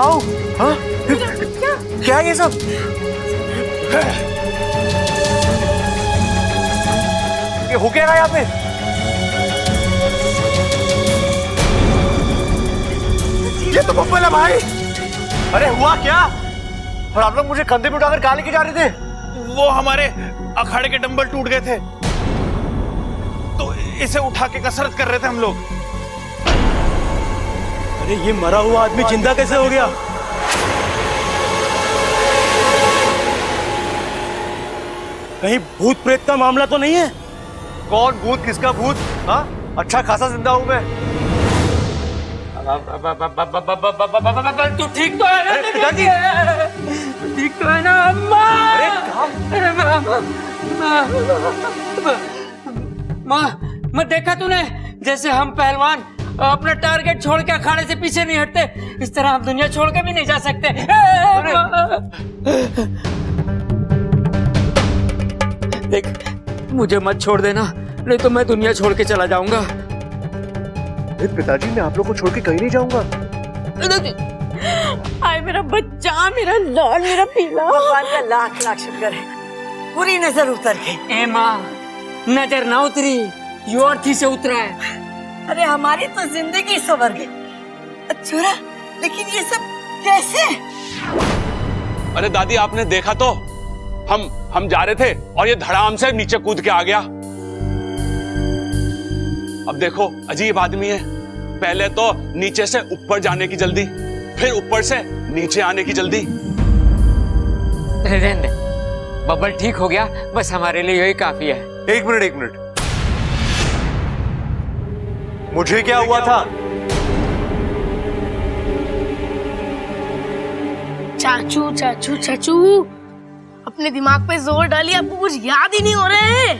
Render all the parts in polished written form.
How? हाँ? क्या ये सब? ये हो क्या रहा है यहाँ पे? ये तो बब्बल है भाई। अरे हुआ क्या? और आप लोग मुझे कंधे पे उठाकर कहाँ लेके जा रहे थे? वो हमारे अखाड़े के डंबल टूट गए थे तो इसे उठा के कसरत कर रहे थे हम लोग। अरे ये मरा हुआ आदमी जिंदा कैसे हो गया? कहीं भूत प्रेत का मामला तो नहीं है? कौन भूत, किसका भूत? हाँ, अच्छा खासा जिंदा हूं मैं। तू ठीक तो है ना? पिताजी, ठीक तो है ना? अम्मा! माँ, देखा तूने जैसे हम पहलवान अपना टारगेट छोड़ के अखाड़े से पीछे नहीं हटते, इस तरह हम दुनिया छोड़ के भी नहीं जा सकते। देख, मुझे मत छोड़ देना, नहीं तो मैं दुनिया छोड़ के चला जाऊंगा। पिताजी, मैं आप लोग को छोड़ के कहीं नहीं जाऊंगा। हाय मेरा बच्चा, मेरा लाल, मेरा पीला। भगवान का लाख लाख शुक्र है, पूरी नजर उतर गई। ए माँ, नजर ना उतरी, यो अर्थी से उतरा है। अरे हमारी तो जिंदगी संवर गई। छोरा, लेकिन ये सब कैसे? अरे दादी, आपने देखा तो, हम जा रहे थे और ये धड़ाम से नीचे कूद के आ गया। अब देखो, अजीब आदमी है, पहले तो नीचे से ऊपर जाने की जल्दी, फिर ऊपर से नीचे आने की जल्दी। रहने दे, बब्बल ठीक हो गया, बस हमारे लिए यही काफी है। एक मिनट, मुझे क्या हुआ था? चाचू चाचू चाचू, अपने दिमाग पे जोर डालिए, आपको कुछ याद ही नहीं हो रहे हैं।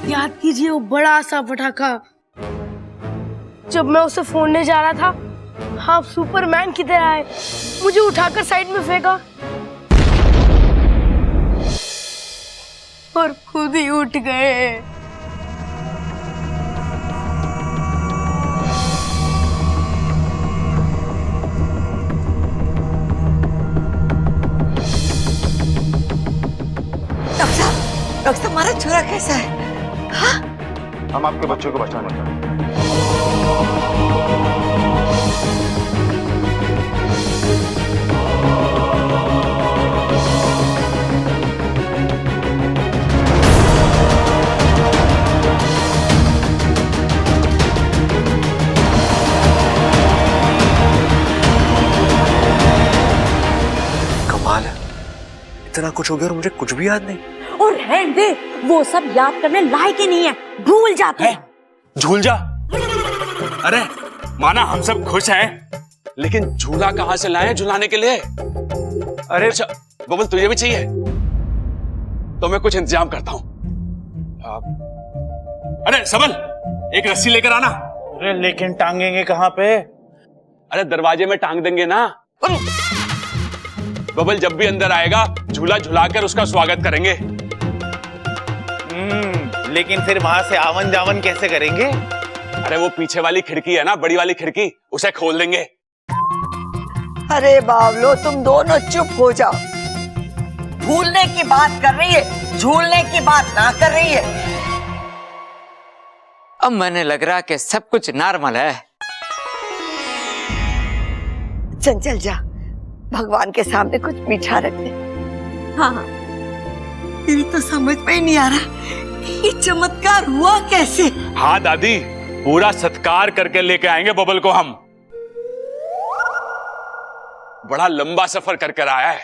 याद कीजिए वो बड़ा सा पटाखा, जब मैं उसे फोड़ने जा रहा था, आप सुपरमैन की तरह आए, मुझे उठाकर साइड में फेंका और खुद ही उठ गए। डॉक्टर साहब, हमारा छोरा कैसा है? हाँ? हम आपके बच्चों को बचाना चाहते हैं। कमाल है, इतना कुछ हो गया और मुझे कुछ भी याद नहीं। और रहने दे, वो सब याद करने लायक ही नहीं है, भूल जाते हैं। झूल जा। अरे माना हम सब खुश हैं, लेकिन झूला कहां से लाए झुलाने के लिए? अरे अच्छा बबल, तुझे भी चाहिए तो मैं कुछ इंतजाम करता हूं। अरे सबल, एक रस्सी लेकर आना। अरे लेकिन टांगेंगे कहाँ पे? अरे दरवाजे में टांग देंगे ना। बबल जब भी अंदर आएगा, झूला झुलाकर उसका स्वागत करेंगे। लेकिन फिर वहां से आवन जावन कैसे करेंगे? अरे वो पीछे वाली खिड़की है ना, बड़ी वाली खिड़की, उसे खोल देंगे। अरे बावलो, तुम दोनों चुप हो जाओ। भूलने की बात कर रही है, झूलने की बात ना कर रही है। अब मैंने लग रहा कि सब कुछ नॉर्मल है। चंचल जा, भगवान के सामने कुछ मीठा रख दे। हाँ, मेरी तो समझ में ही नहीं आ रहा ये चमत्कार हुआ कैसे। हाँ दादी, पूरा सत्कार करके लेके आएंगे बबल को हम। बड़ा लंबा सफर कर कर आया है,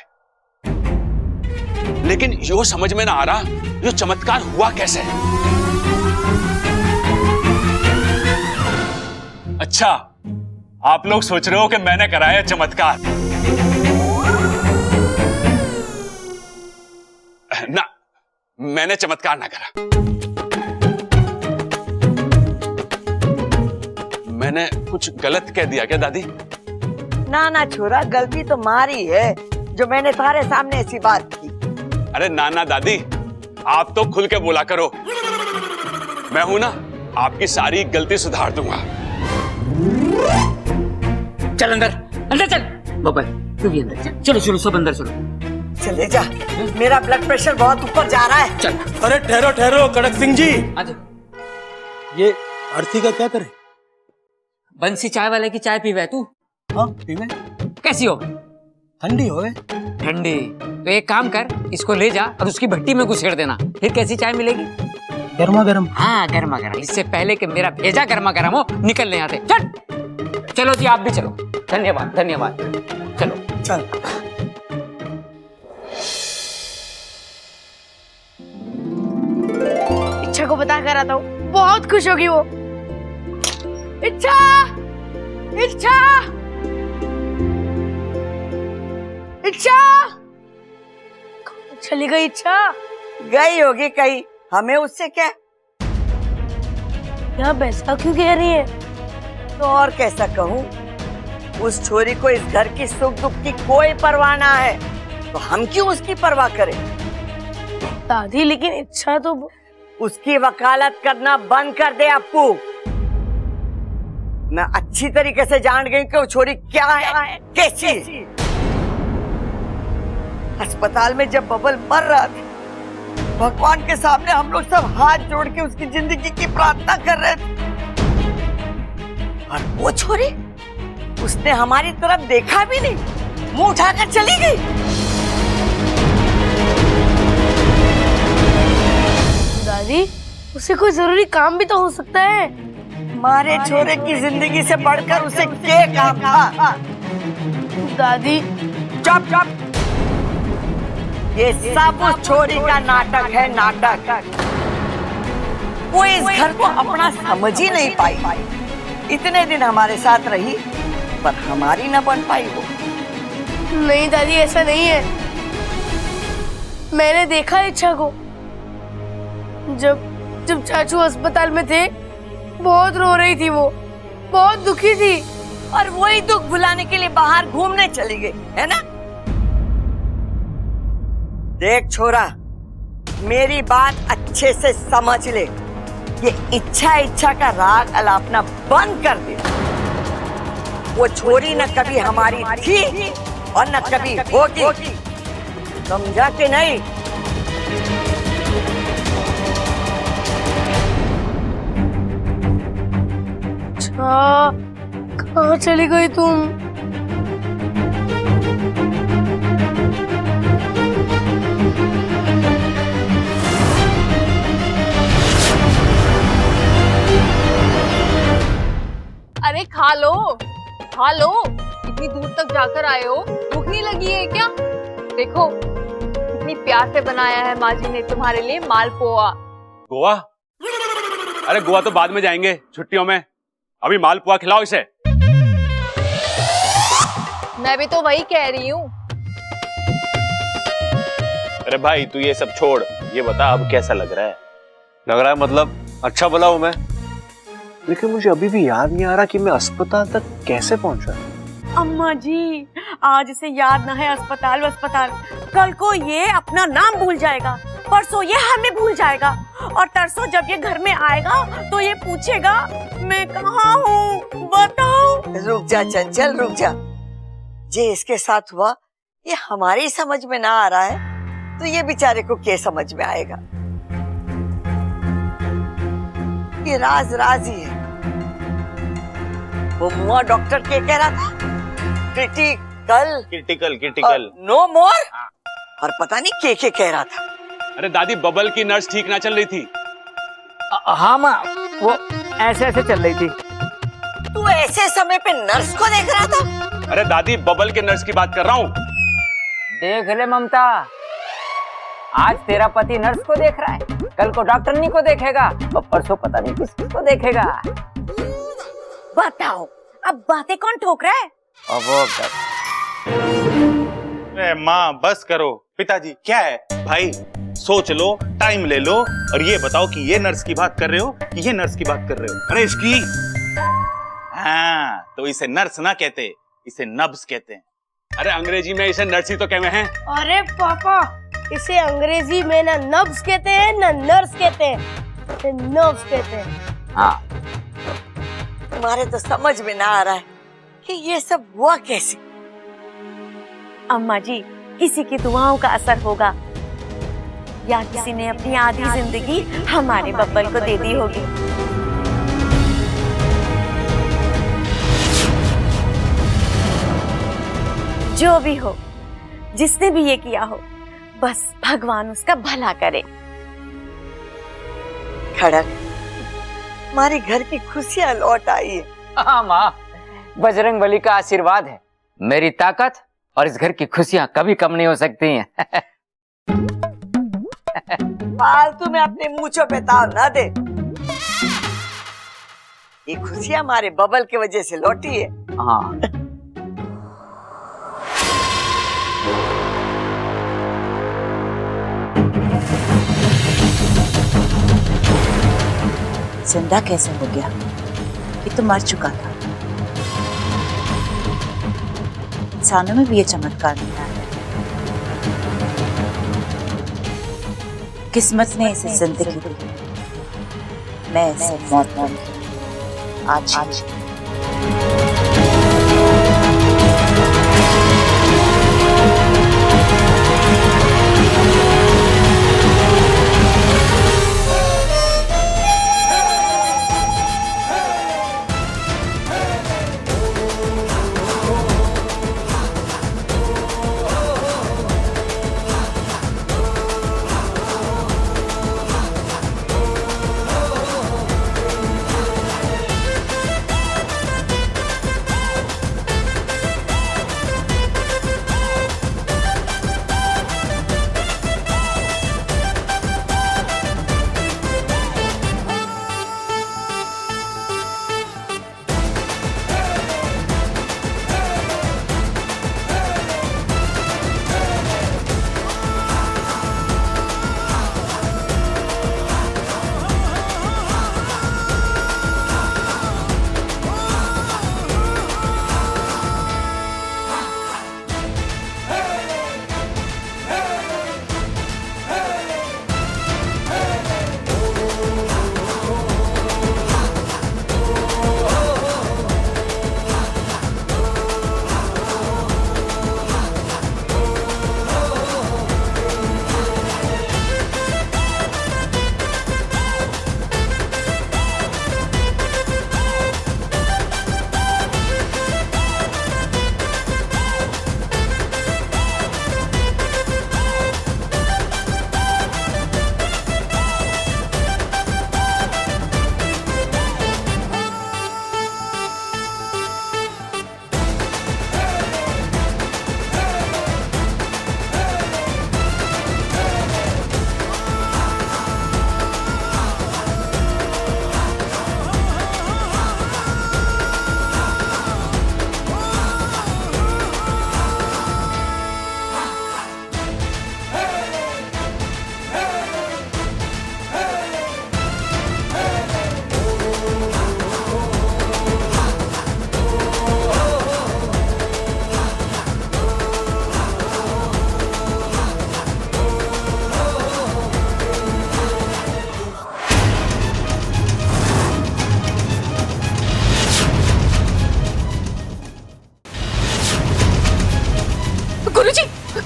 लेकिन यो समझ में ना आ रहा यो चमत्कार हुआ कैसे। अच्छा, आप लोग सोच रहे हो कि मैंने कराया चमत्कार? ना, मैंने चमत्कार ना करा। मैंने कुछ गलत कह दिया क्या दादी? ना ना छोरा, गलती तो मारी है जो मैंने तुम्हारे सामने ऐसी बात की। अरे ना ना दादी, आप तो खुल के बोला करो, मैं हूं ना, आपकी सारी गलती सुधार दूंगा। चल अंदर, अंदर चल बबल, तू भी अंदर चल। चलो चलो सब अंदर चलो। चले जा, मेरा ब्लड प्रेशर बहुत ऊपर जा रहा है। चल अरे ठहरो ठहरो कड़क सिंह जी, आजा। ये आरती का क्या करे? बंसी चाय वाले की चाय पीवे तू? हाँ पीवे। कैसी हो? ठंडी होवे। ठंडी? तो एक काम कर, इसको ले जा और उसकी भट्टी में घुसेड़ देना, फिर कैसी चाय मिलेगी? गर्मा गर्म। हाँ गर्मा गर्म, इससे पहले कि मेरा भेजा गर्मा गर्म हो निकल नहीं आते। चल चलो जी आप भी चलो। धन्यवाद धन्यवाद। चलो चल। इच्छा को बता कर आता हूँ, बहुत खुश होगी वो। इच्छा, इच्छा, इच्छा, चली गई इच्छा? गई होगी कहीं, हमें उससे क्या? आप ऐसा क्यों कह रही है? तो और कैसा कहूँ, उस छोरी को इस घर की सुख दुख की कोई परवाह ना है, तो हम क्यों उसकी परवाह करें? दादी लेकिन इच्छा तो उसकी वकालत करना बंद कर दे अप्पू। मैं अच्छी तरीके से जान गई कि वो छोरी क्या है, कैसी। अस्पताल में जब बबल मर रहा था, भगवान के सामने हम लोग सब हाथ जोड़ के उसकी जिंदगी की प्रार्थना कर रहे थे, और वो छोरी, उसने हमारी तरफ देखा भी नहीं, मुंह उठाकर चली गई। दादी उसे कोई जरूरी काम भी तो हो सकता है। हमारे छोरे की जिंदगी से बढ़कर उसे क्या काम था? दादी चुप चुप, ये सब उस छोरी का नाटक है, नाटक। वो इस घर को अपना समझ ही नहीं पाई। इतने दिन हमारे साथ रही, पर हमारी न बन पाई वो। नहीं दादी ऐसा नहीं है, मैंने देखा इच्छा को जब जब चाचू अस्पताल में थे, बहुत रो रही थी वो, बहुत दुखी थी, और वही दुख भुलाने के लिए बाहर घूमने चली गई, है ना? देख छोरा, मेरी बात अच्छे से समझ ले, ये इच्छा का राग अलापना बंद कर दे। वो छोरी न कभी हमारी थी और न कभी होगी, समझा कि नहीं? अच्छा, कहाँ चली गई तुम? अरे खा लो, खा लो, इतनी दूर तक जाकर आए हो, भूख नहीं लगी है क्या? देखो कितनी प्यार से बनाया है माँ जी ने तुम्हारे लिए मालपुआ। गोवा? अरे गोवा तो बाद में जाएंगे छुट्टियों में, अभी मालपुआ खिलाओ इसे। मैं भी तो वही कह रही हूँ। अरे भाई तू ये सब छोड़, ये बता अब कैसा लग रहा है? लग रहा है मतलब अच्छा भला हूं मैं, लेकिन मुझे अभी भी याद नहीं आ रहा कि मैं अस्पताल तक कैसे पहुंचा। अम्मा जी, आज इसे याद ना है अस्पताल अस्पताल, कल को ये अपना नाम भूल जाएगा, परसों ये हमें भूल जाएगा, और तरसों जब ये घर में आएगा तो ये पूछेगा मैं कहाँ हूँ, बताओ। रुक जा चंचल, रुक जा। जे इसके साथ हुआ ये हमारी समझ में ना आ रहा है, तो ये बेचारे को क्या समझ में आएगा? ये राज राज ही है। वो मुआ डॉक्टर क्या कह रहा था? क्रिटिकल क्रिटिकल नो मोर, और पता नहीं क्या कह रहा था। अरे दादी, बबल की नर्स ठीक ना चल रही थी। हाँ माँ, वो ऐसे ऐसे चल रही थी। तू ऐसे समय पे नर्स को देख रहा था? अरे दादी, बबल के नर्स की बात कर रहा हूँ। देख ले ममता, आज तेरा पति नर्स को देख रहा है, कल को डॉक्टरनी को देखेगा, और परसों पता नहीं किसको देखेगा। बताओ अब बातें कौन ठोक रहा है? अरे माँ बस करो। पिताजी क्या है भाई, सोच लो, टाइम ले लो, और ये बताओ कि ये नर्स की बात कर रहे हो कि ये नर्स की बात कर रहे हो? अरे इसकी, हाँ तो इसे नर्स ना कहते, इसे नब्ज कहते हैं। अरे अंग्रेजी में इसे नर्स ही तो कहते हैं। अरे पापा, इसे अंग्रेजी में ना नब्ज कहते हैं ना नर्स कहते हैं, इसे नर्व्स कहते हैं। हाँ तुम्हारे तो समझ में ना आ रहा है कि ये सब हुआ कैसे। अम्मा जी किसी की दुआओं का असर होगा, या किसी ने अपनी आधी जिंदगी हमारे बब्बल को दे दी होगी। जो भी हो, जिसने भी ये किया हो, बस भगवान उसका भला करे। खड़क, हमारे घर की खुशियां लौट आई है। हाँ माँ, बजरंग बली का आशीर्वाद है। मेरी ताकत और इस घर की खुशियां कभी कम नहीं हो सकती हैं। फालतू में अपने मूंछों पे ताव ना दे। ये खुशियां हमारे बबल की वजह से लौटी है। हाँ। जिंदा कैसे हो गया? ये तो मर चुका था। इंसानों में भी ये चमत्कार नहीं आया। किस्मत ने इसे जिंदगी दी, मैं इसे मौत दी। आज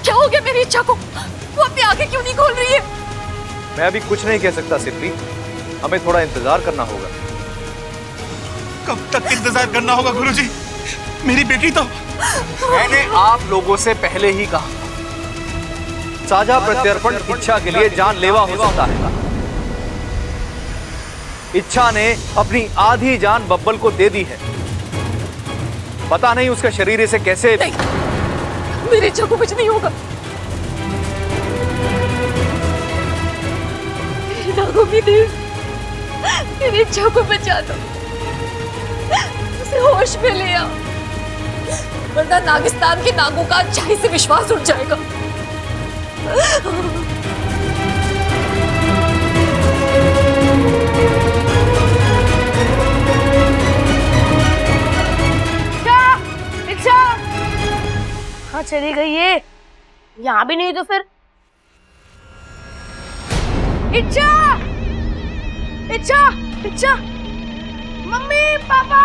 क्या हो गया मेरी इच्छा को? वो अपनी आंखें क्यों नहीं खोल रही है? मैं अभी कुछ नहीं कह सकता सिद्धि, हमें थोड़ा इंतजार करना होगा। कब तक इंतजार करना होगा गुरुजी? मेरी बेटी तो मैंने आप लोगों से पहले ही कहा, साझा प्रत्यर्पण इच्छा के लिए जानलेवा हो सकता है। इच्छा ने अपनी आधी जान बब्बल को दे दी है। पता नहीं उसका शरीर इसे कैसे मेरी इच्छा को कुछ नहीं होगा। नागों की देव, मेरी इच्छा को बचा दो, उसे होश में ले आओ, वरना नागिस्तान के नागों का अच्छाई से विश्वास उठ जाएगा। कहाँ चली गई ये? यहाँ भी नहीं तो फिर इच्छा, इच्छा, इच्छा, मम्मी, पापा,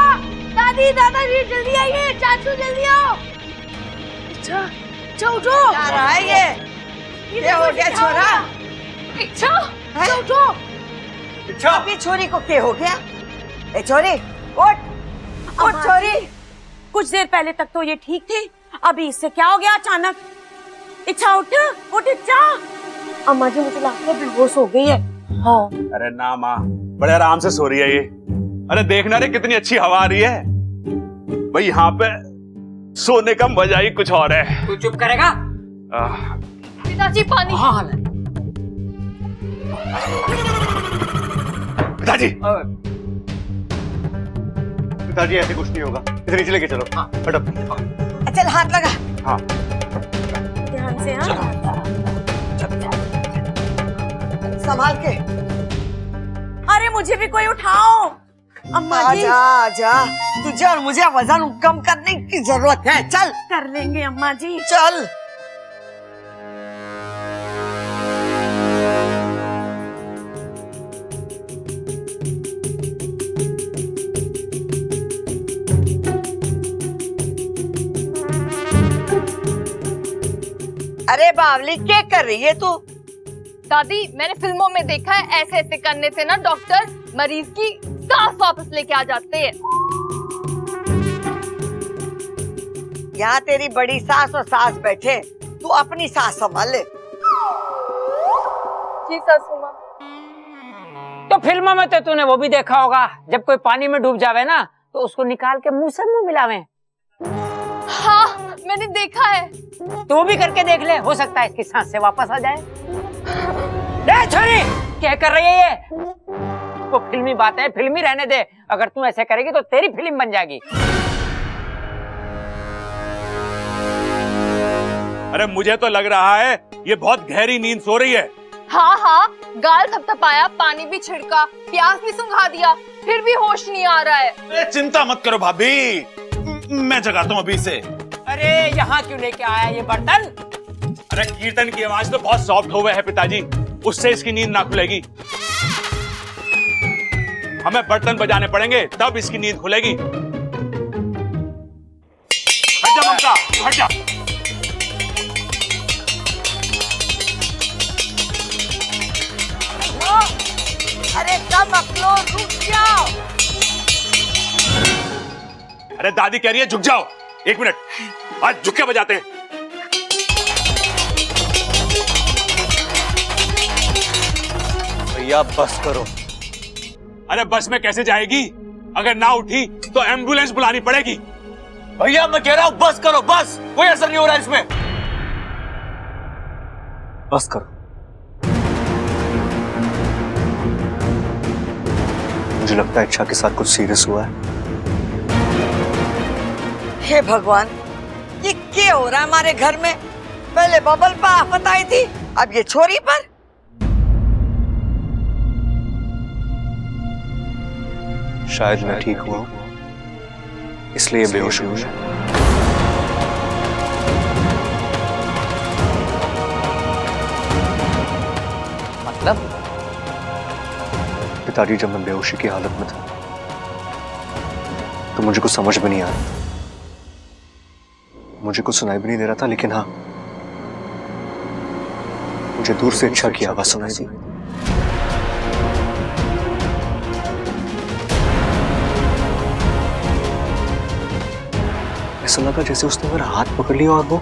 दादी, दादाजी, जल्दी आइए, चाचू जल्दी आओ। इच्छा, इच्छा उठो। क्या रहा है ये? क्या हो गया छोरा? इच्छा हैं? उठो। इच्छा अभी छोरी को क्या हो गया? ए छोरी उठ, उठ छोरी। कुछ देर पहले तक तो ये ठीक थी, अभी इससे क्या हो गया अचानक? इच्छा उठ, उठ इच्छा। अम्मा जी मुझे लगता है बेहोश हो गई है। हाँ। अरे ना माँ, बड़े आराम से सो रही है ये। अरे देखना रे कितनी अच्छी हवा आ रही है भाई, यहाँ पे सोने का मजा ही कुछ और है। तू चुप करेगा? पिताजी पानी। हाँ पिताजी पिताजी ऐसे कुछ नहीं होगा, इसे नीचे लेके चलो। हटो। चल हाथ लगा। हाँ ध्यान से। हाँ संभाल के। अरे मुझे भी कोई उठाओ। अम्मा जी आजा आजा, तुझे और मुझे वजन कम करने की जरूरत है। चल कर लेंगे अम्मा जी। चल। अरे बावली क्या कर रही है तू? दादी मैंने फिल्मों में देखा है ऐसे ऐसे करने से ना डॉक्टर मरीज की सांस वापस लेके आ जाते हैं। यहाँ तेरी बड़ी सास और सास बैठे, तू अपनी सास संभाल ले। जी सासू माँ। तो फिल्मों में तो तूने वो भी देखा होगा, जब कोई पानी में डूब जावे ना तो उसको निकाल के मुंह से मुंह मिलावे। हाँ मैंने देखा है। तो वो भी करके देख ले, हो सकता है इसकी सांस से वापस आ जाए। ए छोरी, क्या कर रही है ये? वो फिल्मी बात है, फिल्मी रहने दे। अगर तू ऐसे करेगी तो तेरी फिल्म बन जाएगी। अरे मुझे तो लग रहा है ये बहुत गहरी नींद सो रही है। हाँ हाँ, गाल थपथपाया, पानी भी छिड़का, प्यास भी सुंघा दिया, फिर भी होश नहीं आ रहा है। चिंता मत करो भाभी, मैं जगाता हूँ अभी इसे। अरे यहाँ क्यों लेके आया ये बर्तन? अरे कीर्तन की आवाज तो बहुत सॉफ्ट हो गए है पिताजी, उससे इसकी नींद ना खुलेगी। हमें बर्तन बजाने पड़ेंगे तब इसकी नींद खुलेगी। हट जा ममता, हट जा। अरे कम अकलो, रुक जाओ। अरे दादी कह रही है झुक जाओ। एक मिनट, आज झुक के बजाते हैं। भैया बस करो। अरे बस में कैसे जाएगी? अगर ना उठी तो एम्बुलेंस बुलानी पड़ेगी। भैया मैं कह रहा हूँ बस करो, बस। कोई असर नहीं हो रहा है इसमें। बस करो। मुझे लगता है इच्छा के साथ कुछ सीरियस हुआ है। हे भगवान, ये क्या हो रहा है हमारे घर में? पहले बबल पर आफत आई थी, अब ये छोरी पर। शायद मैं ठीक हुआ इसलिए बेहोश हुआ। मतलब? पिताजी जब मैं बेहोशी की हालत में था तो मुझे कुछ समझ में नहीं आ रहा, मुझे कुछ सुनाई भी नहीं दे रहा था, लेकिन हाँ मुझे दूर से इच्छा की आवाज सुनाई दी। ऐसा लगा जैसे उसने मेरा हाथ पकड़ लिया और वो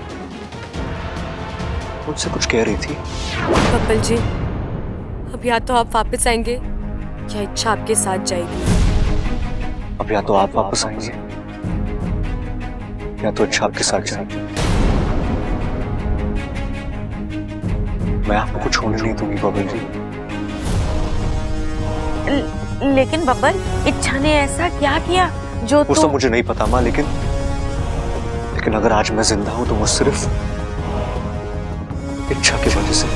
मुझसे कुछ कह रही थी। बब्बल जी, अब या तो आप वापस आएंगे या इच्छा आपके साथ जाएगी। अब या तो आप वापस आएंगे या तो इच्छा आपके साथ जाएगी। मैं आपको कुछ होने नहीं दूंगी बबल जी। लेकिन बब्बल, इच्छा ने ऐसा क्या किया जो वो सब मुझे नहीं पता माँ, लेकिन अगर आज मैं जिंदा हूं तो वो सिर्फ इच्छा की वजह से।